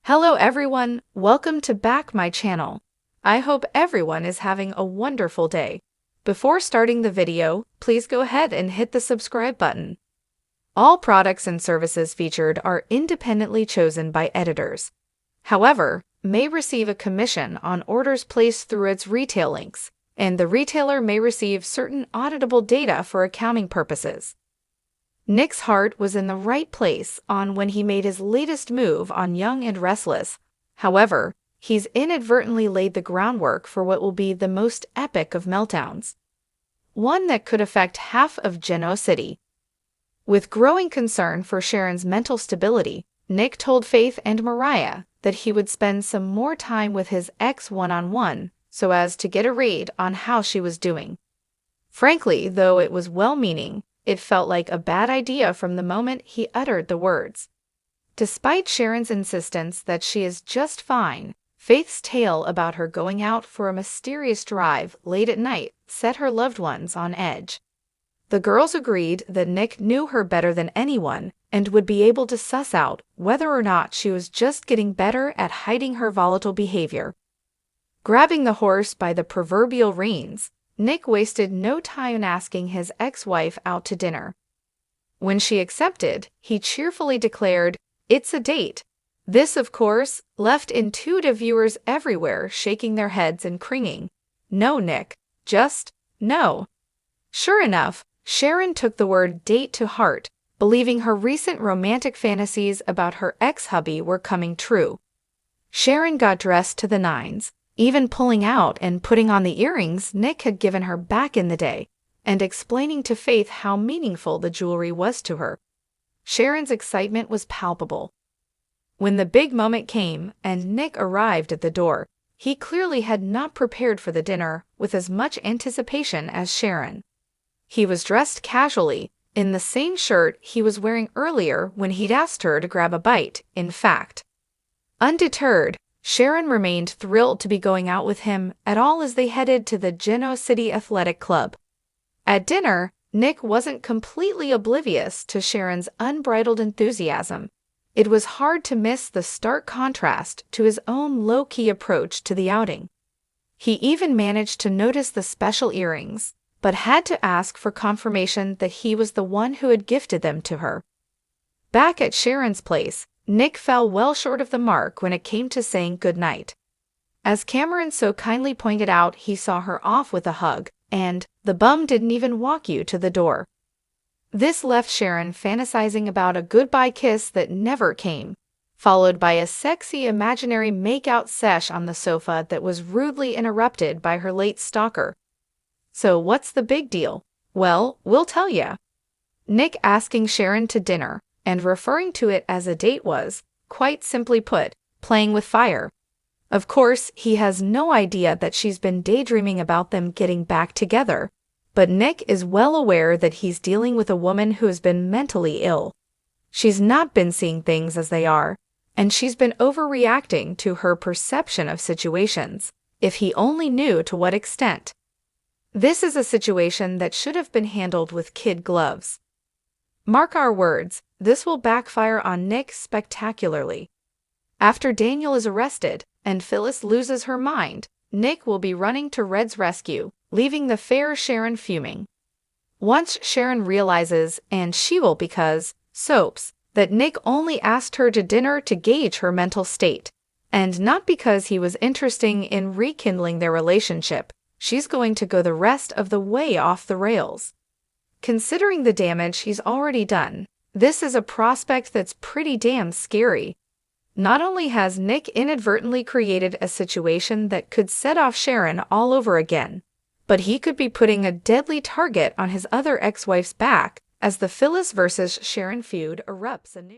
Hello everyone, welcome to back my channel. I hope everyone is having a wonderful day. Before starting the video, please go ahead and hit the subscribe button. All products and services featured are independently chosen by editors. However, may receive a commission on orders placed through its retail links, and the retailer may receive certain auditable data for accounting purposes. Nick's heart was in the right place when he made his latest move on Young and Restless. However, he's inadvertently laid the groundwork for what will be the most epic of meltdowns. One that could affect half of Genoa City. With growing concern for Sharon's mental stability, Nick told Faith and Mariah that he would spend some more time with his ex one-on-one so as to get a read on how she was doing. Frankly, though it was well-meaning, it felt like a bad idea from the moment he uttered the words. Despite Sharon's insistence that she is just fine, Faith's tale about her going out for a mysterious drive late at night set her loved ones on edge. The girls agreed that Nick knew her better than anyone and would be able to suss out whether or not she was just getting better at hiding her volatile behavior. Grabbing the horse by the proverbial reins, Nick wasted no time asking his ex-wife out to dinner. When she accepted, he cheerfully declared, "It's a date." This, of course, left intuitive viewers everywhere shaking their heads and cringing. "No, Nick. Just no." Sure enough, Sharon took the word date to heart, believing her recent romantic fantasies about her ex-hubby were coming true. Sharon got dressed to the nines, even pulling out and putting on the earrings Nick had given her back in the day, and explaining to Faith how meaningful the jewelry was to her. Sharon's excitement was palpable. When the big moment came and Nick arrived at the door, he clearly had not prepared for the dinner with as much anticipation as Sharon. He was dressed casually, in the same shirt he was wearing earlier when he'd asked her to grab a bite, in fact. Undeterred, Sharon remained thrilled to be going out with him at all as they headed to the Genoa City Athletic Club. At dinner, Nick wasn't completely oblivious to Sharon's unbridled enthusiasm. It was hard to miss the stark contrast to his own low-key approach to the outing. He even managed to notice the special earrings, but had to ask for confirmation that he was the one who had gifted them to her. Back at Sharon's place, Nick fell well short of the mark when it came to saying goodnight. As Cameron so kindly pointed out, he saw her off with a hug, and the bum didn't even walk you to the door. This left Sharon fantasizing about a goodbye kiss that never came, followed by a sexy imaginary make-out sesh on the sofa that was rudely interrupted by her late stalker. So what's the big deal? Well, we'll tell ya. Nick asking Sharon to dinner and referring to it as a date was, quite simply put, playing with fire. Of course, he has no idea that she's been daydreaming about them getting back together, but Nick is well aware that he's dealing with a woman who has been mentally ill. She's not been seeing things as they are, and she's been overreacting to her perception of situations, if he only knew to what extent. This is a situation that should have been handled with kid gloves. Mark our words, this will backfire on Nick spectacularly. After Daniel is arrested and Phyllis loses her mind, Nick will be running to Red's rescue, leaving the fair Sharon fuming. Once Sharon realizes, and she will because, soaps, that Nick only asked her to dinner to gauge her mental state, and not because he was interested in rekindling their relationship, she's going to go the rest of the way off the rails. Considering the damage he's already done, this is a prospect that's pretty damn scary. Not only has Nick inadvertently created a situation that could set off Sharon all over again, but he could be putting a deadly target on his other ex-wife's back as the Phyllis versus Sharon feud erupts anew.